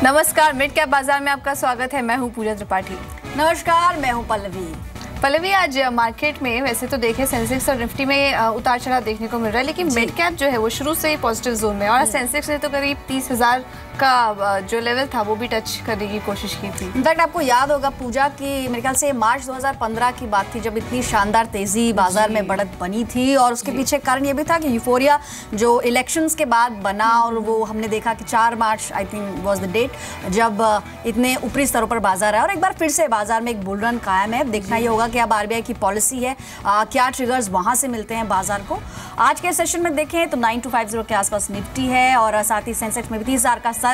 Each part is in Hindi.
नमस्कार, मिड कैप बाजार में आपका स्वागत है। मैं हूं पूजा त्रिपाठी। नमस्कार, मैं हूं पल्लवी। आज मार्केट में वैसे तो देखें सेंसेक्स और निफ्टी में उतार चढ़ाव देखने को मिल रहा है, लेकिन मिड कैप जो है वो शुरू से ही पॉजिटिव जोन में, और सेंसेक्स ने तो करीब 30,000 का जो लेवल था वो भी टच करने की कोशिश की थी। इनफैक्ट आपको याद होगा पूजा की मेरे ख्याल से मार्च 2015 की बात थी जब इतनी शानदार तेजी बाजार में बढ़त बनी थी, और उसके पीछे कारण ये भी था कि यूफोरिया जो इलेक्शंस के बाद बना, और वो हमने देखा कि 4 March I think was the date जब इतने ऊपरी स्तरों पर बाजार आया, और एक बार फिर से बाजार में एक बुल रन कायम है। देखना ये होगा कि अब आरबीआई की पॉलिसी है, क्या ट्रिगर्स वहां से मिलते हैं बाजार को। आज के सेशन में देखें तो 9250 के आसपास निफ्टी है, और साथ ही सेंसेक्स में भी 30,000 का सर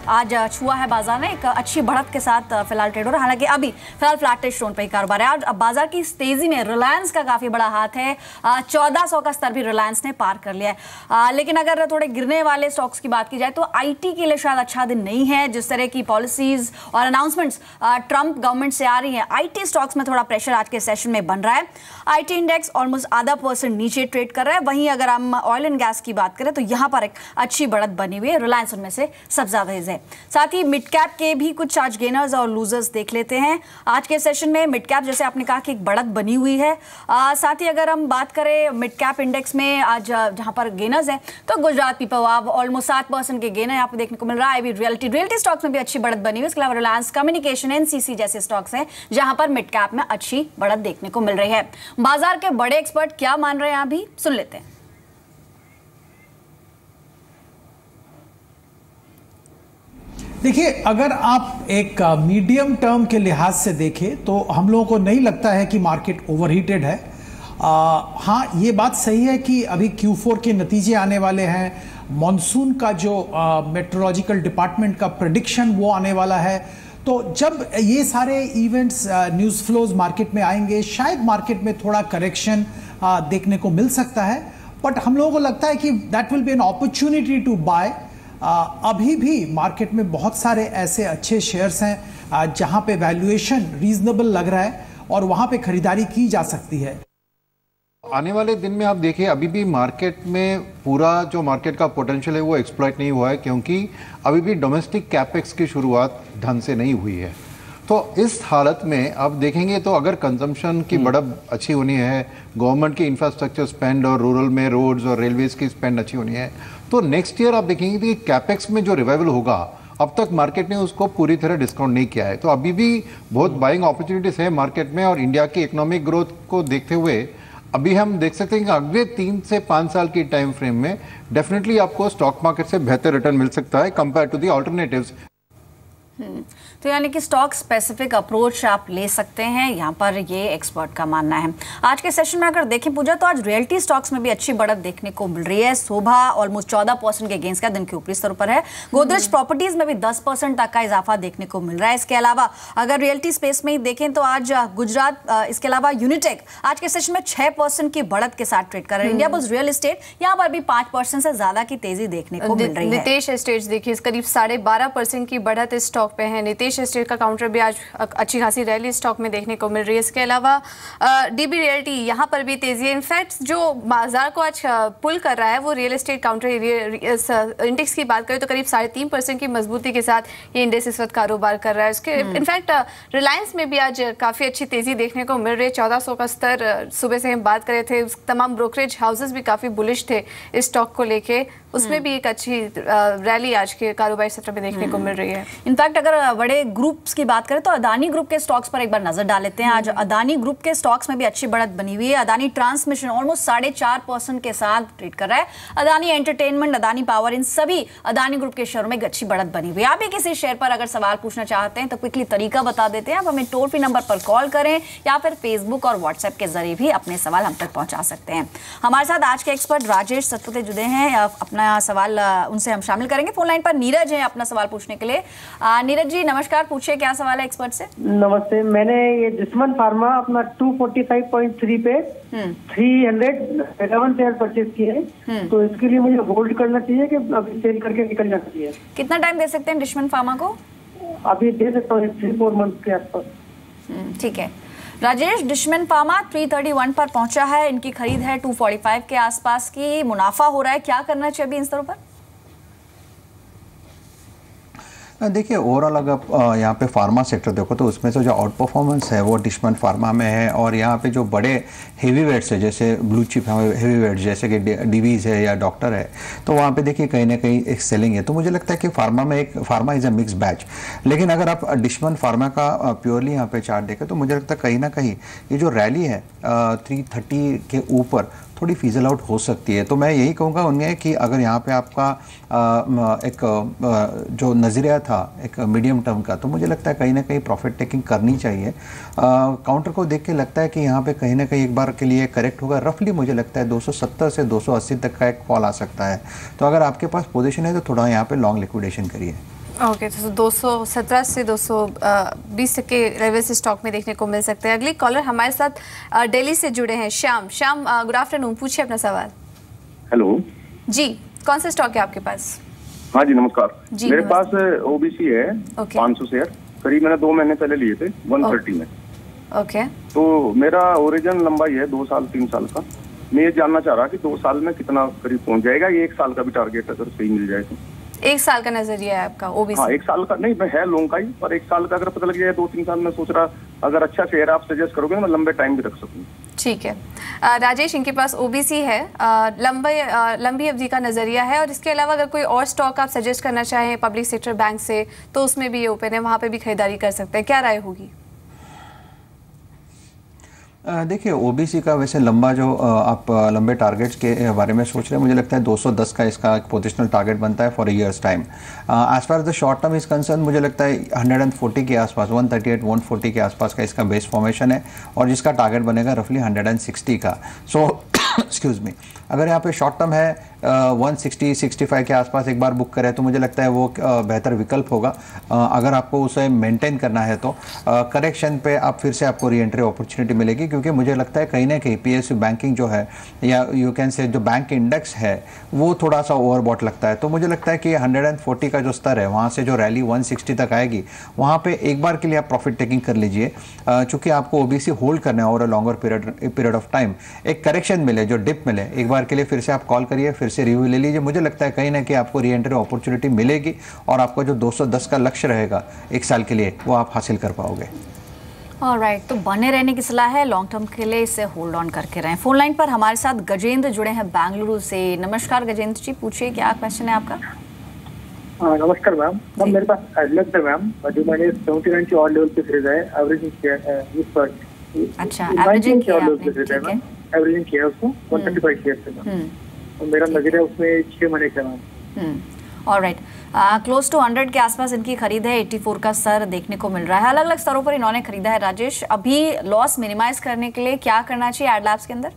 आज छुआ है बाजार ने। एक अच्छी बढ़त के साथ फिलहाल ट्रेड हो रहा है, हालांकि अभी फिलहाल फ्लैटिश टोन पे ही कारोबार है। आज बाजार की इस तेजी में रिलायंस का काफी बड़ा हाथ है। 1400 का स्तर भी रिलायंस ने पार कर लिया है। लेकिन अगर थोड़े गिरने वाले स्टॉक्स की बात की जाए तो आईटी के लिए शायद अच्छा दिन नहीं है। जिस तरह की पॉलिसीज और अनाउंसमेंट्स ट्रंप गवर्नमेंट से आ रही है, आईटी स्टॉक्स में थोड़ा प्रेशर आज के सेशन में बन रहा है। आईटी इंडेक्स ऑलमोस्ट आधा % नीचे ट्रेड कर रहा है। वहीं अगर हम ऑयल एंड गैस की बात करें तो यहां पर एक अच्छी बढ़त बनी हुई है, रिलायंस उनमें से सबसे ज्यादा है। साथ ही मिड कैप के भी कुछ आज गेनर्स और लूजर्स देख लेते हैं। आज के सेशन में मिड कैप जैसे आपने कहा कि एक बढ़त बनी हुई है। साथ ही अगर हम बात करें मिड कैप इंडेक्स में आज जहां पर गेनर्स हैं तो गुजरात पीपलवाव ऑलमोस्ट 7% के गेनर यहाँ पे देखने को मिल रहा है। अभी रियल्टी स्टॉक्स में भी अच्छी बढ़त बनी हुई है। इसके अलावा रिलायंस कम्युनिकेशन, एनसीसी जैसे स्टॉक्स हैं जहां पर मिड कैप में अच्छी बढ़त देखने को मिल रही है। बाजार के बड़े एक्सपर्ट क्या मान रहे हैं अभी सुन लेते हैं। देखिए, अगर आप एक मीडियम टर्म के लिहाज से देखें तो हम लोगों को नहीं लगता है कि मार्केट ओवरहीटेड है। हाँ, ये बात सही है कि अभी Q4 के नतीजे आने वाले हैं। मॉनसून का जो मेट्रोलॉजिकल डिपार्टमेंट का प्रेडिक्शन वो आने वाला है। तो जब ये सारे इवेंट्स न्यूज़ फ्लोज मार्केट में आएंगे, शायद मार्केट में थोड़ा करेक्शन देखने को मिल सकता है। बट हम लोगों को लगता है कि that will be an opportunity to buy. अभी भी मार्केट में बहुत सारे ऐसे अच्छे शेयर्स हैं जहां पे वैल्यूएशन रीजनेबल लग रहा है और वहां पे खरीदारी की जा सकती है। आने वाले दिन में आप देखिए, अभी भी मार्केट में पूरा जो मार्केट का पोटेंशियल है वो एक्सप्लॉइट नहीं हुआ है, क्योंकि अभी भी डोमेस्टिक कैपेक्स की शुरुआत ढंग से नहीं हुई है। तो इस हालत में आप देखेंगे तो अगर कंजम्पशन की बढ़त अच्छी होनी है, गवर्नमेंट की इंफ्रास्ट्रक्चर स्पेंड और रूरल में रोड्स और रेलवेज की स्पेंड अच्छी होनी है, तो नेक्स्ट ईयर आप देखेंगे कि कैपेक्स में जो रिवाइवल होगा, अब तक मार्केट ने उसको पूरी तरह डिस्काउंट नहीं किया है। तो अभी भी बहुत बाइंग अपॉर्चुनिटीज है मार्केट में, और इंडिया की इकोनॉमिक ग्रोथ को देखते हुए अभी हम देख सकते हैं कि अगले 3 से 5 साल की टाइम फ्रेम में डेफिनेटली आपको स्टॉक मार्केट से बेहतर रिटर्न मिल सकता है कंपेयर टू दी ऑल्टरनेटिव्स। तो यानी कि स्टॉक स्पेसिफिक अप्रोच आप ले सकते हैं, यहाँ पर ये एक्सपर्ट का मानना है। आज के सेशन में अगर देखें पूजा तो आज रियल्टी स्टॉक्स में भी अच्छी बढ़त देखने को मिल रही है। शोभा ऑलमोस्ट 14% के गेंस का दिन के ऊपरी स्तर पर है। गोदरेज प्रॉपर्टीज में भी 10% तक का इजाफा देखने को मिल रहा है। इसके अलावा अगर रियल्टी स्पेस में ही देखें तो आज गुजरात, इसके अलावा यूनिटेक आज के सेशन में 6% की बढ़त के साथ ट्रेड कर रहे हैं। इंडिया बुल्स रियल एस्टेट यहाँ पर भी 5% से ज्यादा की तेजी देखने को मिल रही है। नितेश एस्टेट्स देखिए करीब 12.5% की बढ़त इस स्टॉक पे है। नितेश एस्टेट का काउंटर भी आज अच्छी खासी रैली स्टॉक में देखने को मिल रही है। इसके अलावा डीबी रियल्टी यहाँ पर भी तेजी है। इनफैक्ट जो बाजार को आज पुल कर रहा है वो रियल एस्टेट काउंटर इंडेक्स की बात करें तो करीब 3.5% की मजबूती के साथ ये इंडेक्स इस वक्त कारोबार कर रहा है। उसके इनफैक्ट रिलायंस में भी आज काफी अच्छी तेजी देखने को मिल रही है। 1400 का स्तर सुबह से हम बात कर रहे थे। तमाम ब्रोकरेज हाउसेस भी काफी बुलिश थे इस स्टॉक को लेके, उसमें भी एक अच्छी रैली आज के कारोबारी सत्र में देखने को मिल रही है। इनफैक्ट अगर बड़े ग्रुप्स की बात करें तो अदानी ग्रुप के स्टॉक्स पर एक बार नजर डाल लेते हैं। आज अदानी ग्रुप के स्टॉक्स में भी अच्छी बढ़त बनी हुई है। अदानी ट्रांसमिशन ऑलमोस्ट 4.5% के साथ ट्रेड कर रहा है। अदानी एंटरटेनमेंट, अदानी पावर, इन सभी अदानी ग्रुप के शेयरों में एक अच्छी बढ़त बनी हुई है। आप भी किसी शेयर पर अगर सवाल पूछना चाहते हैं तो क्विकली तरीका बता देते हैं। आप हमें टोल फ्री नंबर पर कॉल करें या फिर फेसबुक और व्हाट्सएप के जरिए भी अपने सवाल हम तक पहुंचा सकते हैं। हमारे साथ आज के एक्सपर्ट राजेश सतपुते जुड़े हैं। अपना सवाल उनसे हम शामिल करेंगे। फोन लाइन पर नीरज है अपना सवाल पूछने के लिए। नीरज जी नमस्कार, पूछिए क्या सवाल है एक्सपर्ट से। नमस्ते, मैंने ये दुश्मन फार्मा अपना 245.3 पे 311 शेयर परचेज किए हैं, तो इसके लिए मुझे होल्ड करना चाहिए कि अभी सेल करके निकल जाना चाहिए? कितना टाइम दे सकते हैं दुश्मन फार्मा को? अभी दे सकता हूँ 3-4 मंथ के आसपास। ठीक है राजेश, दुश्मन फार्मा 331 पर पहुंचा है। इनकी खरीद है 245 के आसपास की। मुनाफा हो रहा है, क्या करना चाहिए अभी इन स्तरों पर? देखिए ओवरऑल अगर आप यहाँ पे फार्मा सेक्टर देखो तो उसमें से जो आउट परफॉर्मेंस है वो डिशमन फार्मा में है, और यहाँ पे जो बड़े हेवी वेट्स है जैसे ब्लू चिप हेवी वेट्स जैसे कि डीवीज है या डॉक्टर है, तो वहाँ पे देखिए कहीं ना कहीं एक सेलिंग है। तो मुझे लगता है कि pharma is a mix batch. लेकिन अगर आप डिशमन फार्मा का प्योरली यहाँ पे चार्ट देखें तो मुझे लगता है कहीं ना कहीं ये जो रैली है 330 के ऊपर थोड़ी फिजल आउट हो सकती है। तो मैं यही कहूँगा उनमें कि अगर यहाँ पे आपका जो नज़रिया था एक मीडियम टर्म का, तो मुझे लगता है कहीं ना कहीं प्रॉफिट टेकिंग करनी चाहिए। काउंटर को देख के लगता है कि यहाँ पे कहीं ना कहीं एक बार के लिए करेक्ट होगा। रफली मुझे लगता है 270 से 280 तक का एक फॉल आ सकता है। तो अगर आपके पास पोजीशन है तो थोड़ा यहाँ पे लॉन्ग लिक्विडेशन करिए। ओके, तो 217 से 220 तक के लेवल से स्टॉक में देखने को मिल सकते हैं। अगली कॉलर हमारे साथ दिल्ली से जुड़े हैं श्याम। गुड आफ्टरनून, पूछिए अपना सवाल। हेलो जी, कौन सा स्टॉक है आपके पास? हाँ जी नमस्कार जी, मेरे नमस्कार। पास ओबीसी है 500 शेयर, करीब मैंने 2 महीने पहले लिए थे 130 में। ओके, तो मेरा ओरिजिन लंबाई है 2 साल 3 साल का। मैं ये जानना चाह रहा कि 2 साल में कितना करीब पहुंच जाएगा, ये 1 साल का भी टारगेट अगर सही मिल जाए तो। 1 साल का नजरिया है आपका ओबीसी? हाँ 1 साल का नहीं, मैं है लॉन्ग का ही, पर 1 साल का अगर पता लग जाए 2-3 साल में सोच रहा अगर अच्छा शेयर आप सजेस्ट करोगे मैं लंबे टाइम भी रख सकूँ। ठीक है। राजेश, इनके पास ओबीसी है, लंबी अवधि का नजरिया है, और इसके अलावा अगर कोई और स्टॉक आप सजेस्ट करना चाहें पब्लिक सेक्टर बैंक से तो उसमें भी ये ओपन है, वहाँ पे भी खरीदारी कर सकते हैं, क्या राय होगी? देखिए ओबीसी का वैसे लंबा जो आप लंबे टारगेट्स के बारे में सोच रहे हैं, मुझे लगता है 210 का इसका एक पोजिशनल टारगेट बनता है for years time. As far the short term is concern मुझे लगता है 140 के आसपास 138-140 के आसपास का इसका बेस फॉर्मेशन है, और जिसका टारगेट बनेगा रफली 160 का। सो एक्सक्यूज़ मी, अगर यहाँ पे शॉर्ट टर्म है 160-65 के आसपास एक बार बुक करें तो मुझे लगता है वो बेहतर विकल्प होगा। अगर आपको उसे मेंटेन करना है तो करेक्शन पे आप फिर से आपको री एंट्री अपॉर्चुनिटी मिलेगी, क्योंकि मुझे लगता है कहीं ना कहीं पीएसयू बैंकिंग जो है या यू कैन से जो बैंक इंडेक्स है वो थोड़ा सा ओवरबॉट लगता है। तो मुझे लगता है कि 140 का जो स्तर है वहाँ से जो रैली 160 तक आएगी वहाँ पे एक बार के लिए आप प्रॉफिट टेकिंग कर लीजिए। चूँकि आपको ओबीसी होल्ड करना है over a longer period of time, एक करेक्शन मिले जो डिप मिले एक बार के लिए फिर से आप कॉल करिए, फिर से रिव्यू ले लीजिए। मुझे लगता है कहीं ना कहीं आपको री एंट्री अपॉर्चुनिटी मिलेगी, और आपका जो 210 का लक्ष्य रहेगा 1 साल के लिए वो आप हासिल कर पाओगे। ऑलराइट, तो बने रहने की सलाह है, लॉन्ग टर्म के लिए इसे होल्ड ऑन करके रहें। फोन लाइन पर हमारे साथ गजेंद्र जुड़े हैं बेंगलुरु से। नमस्कार गजेंद्र जी, पूछिए क्या क्वेश्चन है आपका? नमस्कार मैम। मेरे पास एडलक्स है मैम, जो मैंने 79 के ऑल लेवल पे खरीदा है, एवरेजिंग किया अच्छा, एवरेजिंग किया आपने, ठीक है। एवरेजिंग किया उसको 135 शेयर से मैम, और मेरा नजरिया उसमें 6 महीने का मैम। ऑलराइट, क्लोज टू 100 के आसपास इनकी खरीद है, 84 का स्तर देखने को मिल रहा है। अलग अलग स्तरों पर इन्होंने खरीदा है। राजेश, अभी लॉस मिनिमाइज करने के लिए क्या करना चाहिए एडलैब्स के अंदर?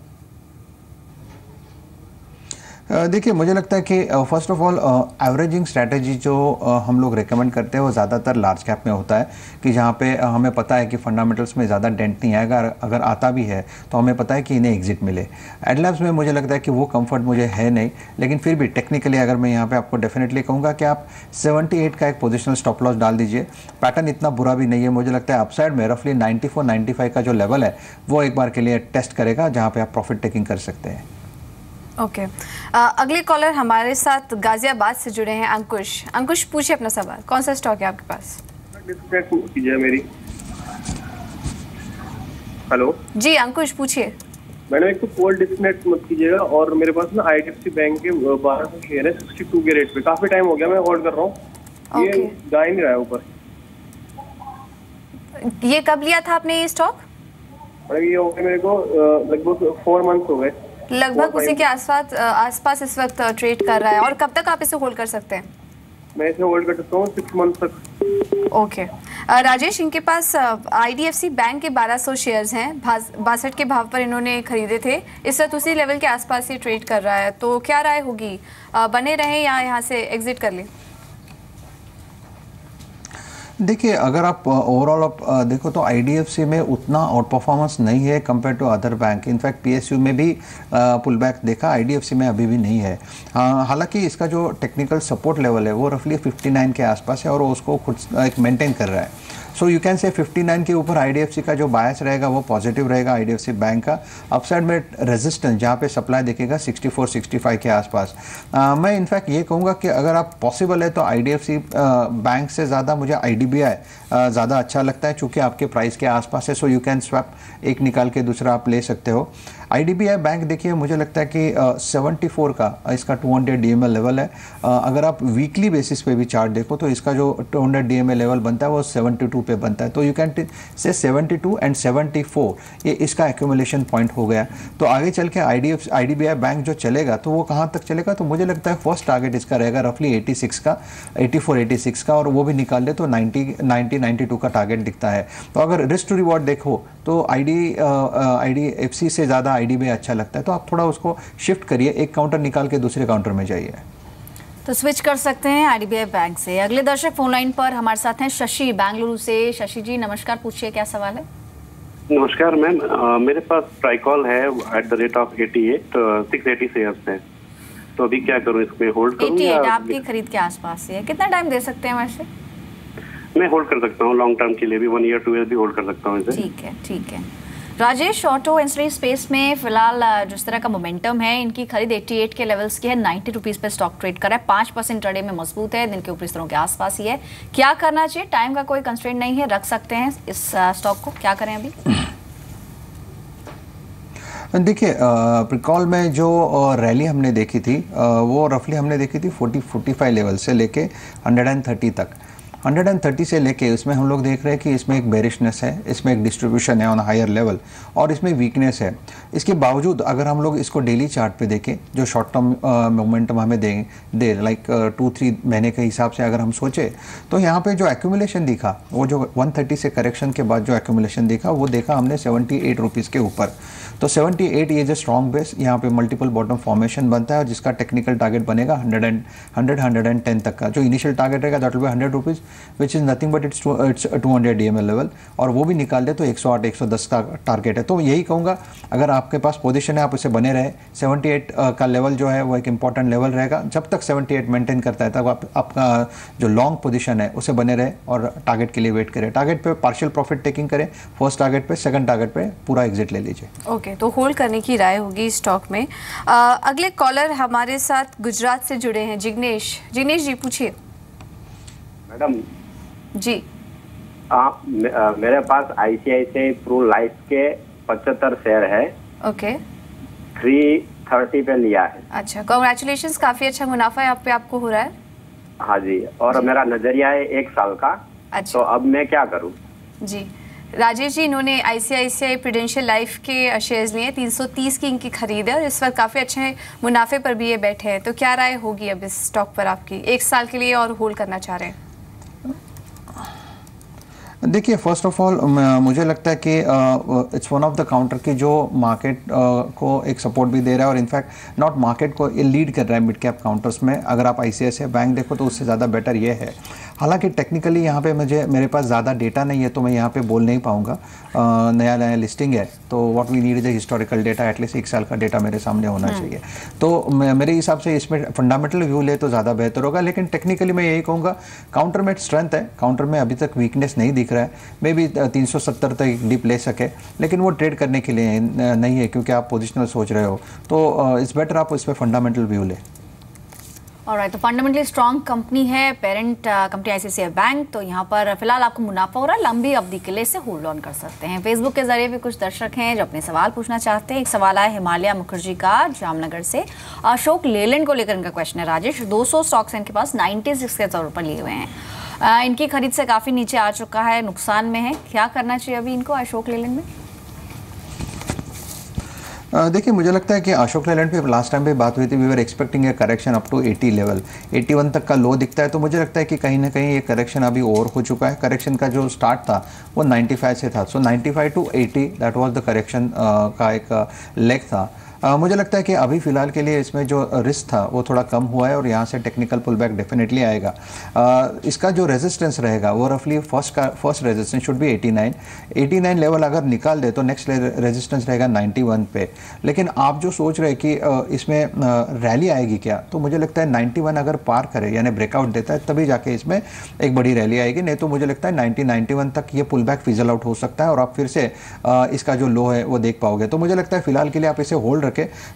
देखिए मुझे लगता है कि first of all averaging strategy जो हम लोग रेकमेंड करते हैं वो ज़्यादातर लार्ज कैप में होता है, कि जहाँ पे हमें पता है कि फंडामेंटल्स में ज़्यादा डेंट नहीं आएगा, अगर आता भी है तो हमें पता है कि इन्हें एग्जिट मिले। एडलैब्स में मुझे लगता है कि वो कंफर्ट मुझे है नहीं, लेकिन फिर भी टेक्निकली अगर मैं यहाँ पे आपको डेफिनेटली कहूँगा कि आप 78 का एक पोजिशनल स्टॉप लॉस डाल दीजिए। पैटर्न इतना बुरा भी नहीं है, मुझे लगता है अपसाइड में रफली 94-95 का जो लेवल है वो एक बार के लिए टेस्ट करेगा, जहाँ पे आप प्रॉफिट टेकिंग कर सकते हैं। ओके, अगले कॉलर हमारे साथ गाजियाबाद से जुड़े हैं अंकुश। अंकुश, पूछिए अपना सवाल, कौन सा स्टॉक है आपके पास? मेरी हेलो जी अंकुश, पूछिए। मैडम एक तो कॉल डिस्कनेक्ट मत कीजिएगा, और मेरे पास ना आईडीएफसी बैंक के 1200 शेयर है 62 के रेट पे, काफी टाइम हो गया मैं होल्ड कर रहा हूँ, ये जा ही नहीं रहा है ऊपर। ये कब लिया था आपने ये स्टॉक? ये हो गया मेरे को लगभग 4 मंथ हो गए, लगभग उसी के आसपास इस वक्त ट्रेड कर रहा है। और कब तक आप इसे होल्ड कर सकते हैं? मैं इसे होल्ड कर सकता हूँ 6 मंथ तक। ओके, राजेश, इनके पास आईडीएफसी बैंक के 1200 शेयर्स हैं, 62 के भाव पर इन्होंने खरीदे थे, इस वक्त उसी लेवल के आसपास ही ट्रेड कर रहा है, तो क्या राय होगी, बने रहें या यहाँ से एग्जिट कर लें? देखिए अगर आप ओवरऑल आप देखो तो आईडीएफसी में उतना आउट परफॉर्मेंस नहीं है compare to other bank. In fact PSU में भी पुल बैक देखा, आईडीएफसी में अभी भी नहीं है। हालांकि इसका जो टेक्निकल सपोर्ट लेवल है वो रफली 59 के आसपास है, और उसको खुद एक मेंटेन कर रहा है। सो यू कैन से 59 के ऊपर IDFC का जो बायस रहेगा वो पॉजिटिव रहेगा। IDFC बैंक का अपसाइड में रेजिस्टेंस जहाँ पे सप्लाई दिखेगा 64-65 के आसपास। मैं इनफैक्ट ये कहूँगा कि अगर आप पॉसिबल है तो IDFC बैंक से ज़्यादा मुझे IDBI ज़्यादा अच्छा लगता है, चूँकि आपके प्राइस के आसपास है। सो यू कैन स्वैप, एक निकाल के दूसरा आप ले सकते हो। IDBI बैंक देखिए मुझे लगता है कि 74 का इसका 200 DMA लेवल है। अगर आप वीकली बेसिस पे भी चार्ट देखो तो इसका जो 200 DMA लेवल बनता है वो 72 पे बनता है। तो यू कैन से 72 एंड 74 ये इसका एक्यूमुलेशन पॉइंट हो गया। तो आगे चल के IDBI बैंक जो चलेगा तो वो कहाँ तक चलेगा, तो मुझे लगता है फर्स्ट टारगेट इसका रहेगा रफली 86 का, 84-86 का, और वो भी निकाल ले तो 90-92 का टारगेट दिखता है। तो अगर रिस्क टू रिवॉर्ड देखो तो IDFC से ज़्यादा IDBI अच्छा लगता है, तो आप थोड़ा उसको शिफ्ट करिए, एक काउंटर निकाल के दूसरे काउंटर में जाइए। तो स्विच कर सकते हैं IDBI बैंक से। अगले दर्शक फोन लाइन पर हमारे साथ हैं शशि बेंगलुरु से। शशि जी नमस्कार, पूछिए क्या सवाल है। नमस्कार मैम, मेरे पास ट्राइकॉल है @88 680 शेयर्स है, तो अभी क्या करूं, इसमें होल्ड करूं 88 या आपकी खरीद के आसपास है, कितना टाइम दे सकते हैं वैसे? मैं होल्ड कर सकता हूं लॉन्ग टर्म के लिए भी, 1 ईयर 2 ईयर भी होल्ड कर सकता हूं इसे। ठीक है। राजेश, ऑटो एंसिलरी स्पेस में फिलहाल जिस तरह का मोमेंटम है, इनकी खरीद 88 के लेवल्स की है, 90 रुपीज पे स्टॉक ट्रेड कर रहा है, 5% ट्रेड में मजबूत है, दिन के ऊपरी स्तरों के आसपास ही है। क्या करना चाहिए? टाइम का कोई कंस्ट्रेंट नहीं है, रख सकते हैं इस स्टॉक को, क्या करें अभी? देखिए प्रिकॉल में जो रैली हमने देखी थी वो रफली हमने देखी थी 40-45 लेवल से लेके 130 तक। 130 से लेके उसमें हम लोग देख रहे हैं कि इसमें एक बेरिशनेस है, इसमें एक डिस्ट्रीब्यूशन है ऑन हायर लेवल, और इसमें वीकनेस है। इसके बावजूद अगर हम लोग इसको डेली चार्ट पे देखें, जो शॉर्ट टर्म मोमेंटम हमें दे लाइक 2-3 महीने के हिसाब से अगर हम सोचे, तो यहाँ पे जो एक्यूमुलेशन दिखा, वो जो 130 से करेक्शन के बाद जो एक्यूमुलेशन दिखा वो देखा हमने 78 रुपीज़ के ऊपर। तो 78 ये जो स्ट्रॉन्ग बेस, यहाँ पे मल्टीपल बॉटम फॉर्मेशन बनता है, और जिसका टेक्निकल टारगेट बनेगा 110 तक का। जो इनिशियल टारगेट रहेगा that will B 100 rupees, which is nothing but it's 200 DMA level, और वो भी निकाल दे तो 108-110 का टारगेट है। तो यही कहूँगा, अगर आपके पास पोजीशन है आप उसे बने रहे। 78 का लेवल जो है वो एक इंपॉर्टेंट लेवल रहेगा। जब तक 78 मेंटेन करता है तब आपका जो लॉन्ग पोजीशन है उसे बने रहे और टारगेट के लिए वेट करें। टारगेट पे पार्शियल प्रॉफिट टेकिंग करें, फर्स्ट टारगेट पे, सेकंड टारगेट पे पूरा एग्जिट ले लीजिए। ओके, तो होल्ड करने की राय होगी स्टॉक में। अगले कॉलर हमारे साथ गुजरात से जुड़े हैं, जिग्नेश जी पूछिए। मैडम जी मेरे पास ICICI प्रो लाइफ के 75 शेयर है। ओके, 330 पे लिया है। अच्छा, कांग्रेचुलेशंस, काफी अच्छा मुनाफा यहाँ पे आपको हो रहा है। हाँ जी, और मेरा नजरिया है 1 साल का। अच्छा, तो अब मैं क्या करूँ? जी राजेश जी, इन्होंने ICICI प्रूडेंशियल लाइफ के शेयर्स लिए, 330 की इनकी खरीद है और इस वक्त काफ़ी अच्छे मुनाफे पर भी ये बैठे हैं। तो क्या राय होगी अब इस स्टॉक पर आपकी, 1 साल के लिए और होल्ड करना चाह रहे हैं? देखिए, फर्स्ट ऑफ ऑल मुझे लगता है कि it's one of the counter की जो मार्केट को एक सपोर्ट भी दे रहा है, और इनफैक्ट नॉट मार्केट को लीड कर रहा है मिड कैप काउंटर्स में। अगर आप ICICI बैंक देखो तो उससे ज़्यादा बेटर ये है। हालांकि टेक्निकली यहाँ पे मेरे पास ज़्यादा डेटा नहीं है तो मैं यहाँ पे बोल नहीं पाऊँगा, नया लिस्टिंग है, तो what we need is historical data, at least 1 साल का डेटा मेरे सामने होना चाहिए। तो मेरे हिसाब से इसमें फंडामेंटल व्यू ले तो ज़्यादा बेहतर होगा। लेकिन टेक्निकली मैं यही कहूँगा, काउंटर में स्ट्रेंथ है, काउंटर में अभी तक वीकनेस नहीं दिख रहा है। मे बी 370 तक डिप ले सके, लेकिन वो ट्रेड करने के लिए नहीं है, क्योंकि आप पोजिशनल सोच रहे हो। तो इट्स बेटर आप इस पर फंडामेंटल व्यू ले। ऑलराइट, तो फंडामेंटली स्ट्रॉन्ग कंपनी है पेरेंट कंपनी ICICI बैंक, तो यहाँ पर फिलहाल आपको मुनाफा हो रहा है, लंबी अवधि के लिए इसे होल्ड ऑन कर सकते हैं। फेसबुक के जरिए भी कुछ दर्शक हैं जो अपने सवाल पूछना चाहते हैं। एक सवाल आया हिमालय मुखर्जी का जामनगर से, अशोक लेलैंड को लेकर इनका क्वेश्चन है। राजेश, 200 स्टॉक्स इनके पास 96 के तौर पर लिए हुए हैं, इनकी खरीद से काफ़ी नीचे आ चुका है, नुकसान में है, क्या करना चाहिए अभी इनको अशोक लेलैंड में? देखिए, मुझे लगता है कि अशोक लेलैंड पे लास्ट टाइम पे बात हुई थी, we were expecting a correction up to 80 level, 81 तक का लो दिखता है। तो मुझे लगता है कि कहीं ना कहीं ये करेक्शन अभी ओवर हो चुका है। करेक्शन का जो स्टार्ट था वो 95 से था, सो 95 to 80 that was the correction का एक लेग था। मुझे लगता है कि अभी फिलहाल के लिए इसमें जो रिस्क था वो थोड़ा कम हुआ है और यहाँ से टेक्निकल पुल बैक डेफिनेटली आएगा। इसका जो रेजिस्टेंस रहेगा वो रफली first resistance should be 89 level अगर निकाल दे तो नेक्स्ट रेजिस्टेंस रहेगा 91 पे। लेकिन आप जो सोच रहे कि इसमें रैली आएगी क्या, तो मुझे लगता है 91 अगर पार करे यानी ब्रेकआउट देता है तभी जाके इसमें एक बड़ी रैली आएगी, नहीं तो मुझे लगता है 91 तक ये पुल बैक फिजल आउट हो सकता है और आप फिर से इसका जो लो है वो देख पाओगे। तो मुझे लगता है फिलहाल के लिए आप इसे होल्ड रखें।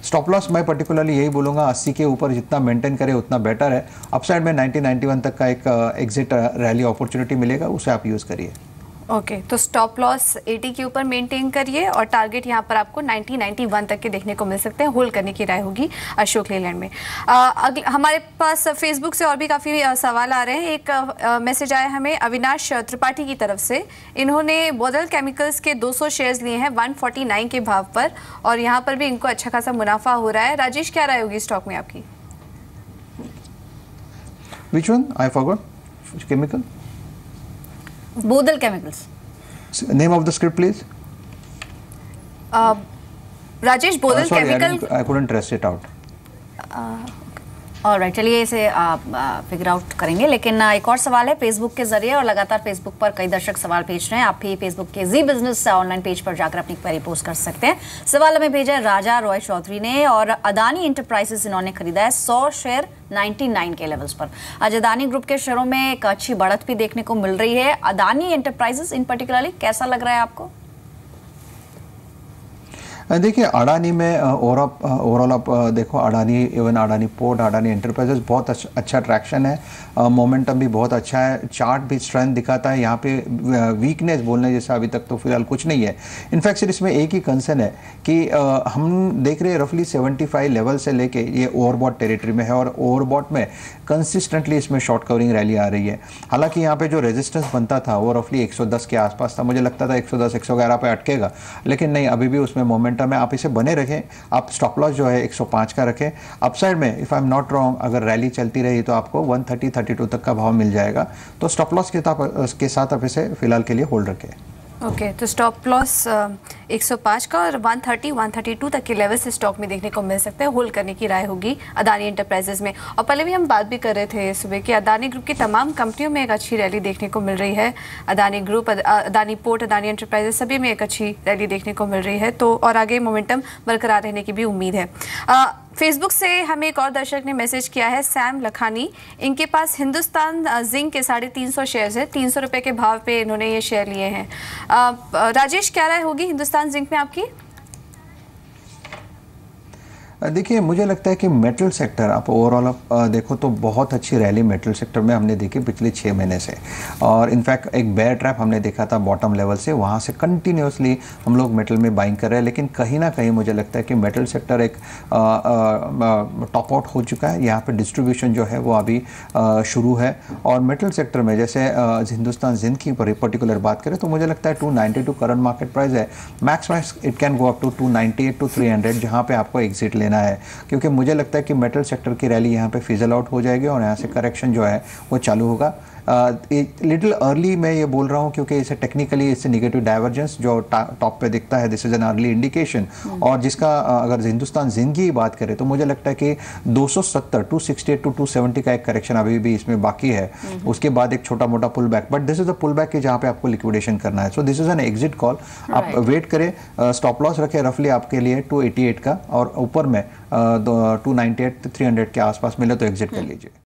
स्टॉप लॉस मैं पर्टिकुलरली यही बोलूँगा 80 के ऊपर जितना मेंटेन करे उतना बेटर है। अपसाइड में 91 तक का एक एग्जिट रैली अपॉर्चुनिटी मिलेगा, उसे आप यूज़ करिए। ओके, तो स्टॉप लॉस 80 के ऊपर मेंटेन करिए और टारगेट यहाँ पर आपको 91 तक के देखने को मिल सकते हैं। होल्ड करने की राय होगी अशोक लेलैंड में। हमारे पास फेसबुक से और भी काफ़ी सवाल आ रहे हैं। एक मैसेज आया हमें अविनाश त्रिपाठी की तरफ से। इन्होंने बोदल केमिकल्स के 200 शेयर्स लिए हैं 149 के भाव पर और यहाँ पर भी इनको अच्छा खासा मुनाफा हो रहा है। राजेश, क्या राय होगी स्टॉक में आपकी? Which one? I forgot. Which chemical? Bodal Chemicals. Name of the script, please. Rajesh, बोदल chemical. I couldn't trace it out. Alright, चलिए इसे फिगर आउट करेंगे। लेकिन एक और सवाल है फेसबुक के जरिए और लगातार फेसबुक पर कई दर्शक सवाल भेज रहे हैं। आप भी फेसबुक के जी बिजनेस ऑनलाइन पेज पर जाकर अपनी क्वेरी पोस्ट कर सकते हैं। सवाल हमें भेजा है राजा रॉय चौधरी ने और अदानी इंटरप्राइजेस इन्होंने खरीदा है 100 शेयर 99 के लेवल्स पर। आज अदानी ग्रुप के शेयरों में एक अच्छी बढ़त भी देखने को मिल रही है। अदानी इंटरप्राइजेस इन पर्टिकुलरली कैसा लग रहा है आपको? देखिए अडानी में ओवरऑल आप देखो Adani, even Adani port, Adani enterprises बहुत अच्छा ट्रैक्शन है, मोमेंटम भी बहुत अच्छा है, चार्ट भी स्ट्रेंथ दिखाता है। यहाँ पे वीकनेस बोलने जैसा अभी तक तो फिलहाल कुछ नहीं है। इनफैक्ट सिर्फ इसमें एक ही कंसर्न है कि हम देख रहे हैं रफली 75 लेवल से लेके ये ओवरबॉट टेरिटरी में है और ओवरबॉट में कंसिस्टेंटली इसमें शॉर्ट कवरिंग रैली आ रही है। हालांकि यहाँ पे जो रेजिस्टेंस बनता था वो रफली 110 के आसपास था। मुझे लगता था 110 111 पे अटकेगा, लेकिन नहीं, अभी भी उसमें मोमेंटम है। आप इसे बने रखें। आप स्टॉप लॉस जो है 105 का रखें। अपसाइड में if I am not wrong अगर रैली चलती रही तो आपको 130-32 तक का भाव मिल जाएगा। तो स्टॉप लॉस के साथ आप इसे फिलहाल के लिए होल्ड रखें। ओके, तो स्टॉप लॉस 105 का और 130-132 तक के लेवल से स्टॉक में देखने को मिल सकते हैं। होल्ड करने की राय होगी अदानी एंटरप्राइजेस में। और पहले भी हम बात भी कर रहे थे सुबह कि अदानी ग्रुप की तमाम कंपनियों में एक अच्छी रैली देखने को मिल रही है। Adani group, Adani port, Adani enterprises सभी में एक अच्छी रैली देखने को मिल रही है। तो और आगे मोमेंटम बरकरार रहने की भी उम्मीद है। फेसबुक से हमें एक और दर्शक ने मैसेज किया है, सैम लखानी। इनके पास हिंदुस्तान जिंक के 350 शेयर्स है, 300 रुपये के भाव पे इन्होंने ये शेयर लिए हैं। राजेश, क्या राय होगी हिंदुस्तान जिंक में आपकी? देखिए मुझे लगता है कि मेटल सेक्टर आप ओवरऑल देखो तो बहुत अच्छी रैली मेटल सेक्टर में हमने देखी पिछले 6 महीने से। और इनफैक्ट एक बेयर ट्रैप हमने देखा था बॉटम लेवल से, वहाँ से कंटिन्यूसली हम लोग मेटल में बाइंग कर रहे हैं। लेकिन कहीं ना कहीं मुझे लगता है कि मेटल सेक्टर एक टॉप आउट हो चुका है। यहाँ पे डिस्ट्रीब्यूशन जो है वो अभी शुरू है। और मेटल सेक्टर में जैसे हिंदुस्तान जिंक की पर्टिकुलर बात करें तो मुझे लगता है 292 करंट मार्केट प्राइस है। Max it can go up to 298 to 300 जहाँ पे आपको एग्जिट लेना है, क्योंकि मुझे लगता है कि मेटल सेक्टर की रैली यहाँ पे फिजल आउट हो जाएगी और यहाँ से करेक्शन जो है वो चालू होगा। लिटिल अर्ली मैं ये बोल रहा हूँ क्योंकि इसे टेक्निकली इससे निगेटिव डाइवर्जेंस जो टॉप पे दिखता है, this is an early indication. और जिसका अगर हिंदुस्तान जिंक की बात करें तो मुझे लगता है कि 270 268 to 270 का एक करेक्शन अभी भी इसमें बाकी है। उसके बाद एक छोटा मोटा pull back, but this is a pull back की जहाँ पे आपको लिक्विडेशन करना है। So this is an exit call. आप वेट करें, स्टॉप लॉस रखें रफली आपके लिए 288 का और ऊपर में 298 300 के आसपास मिले तो एग्जिट कर लीजिए।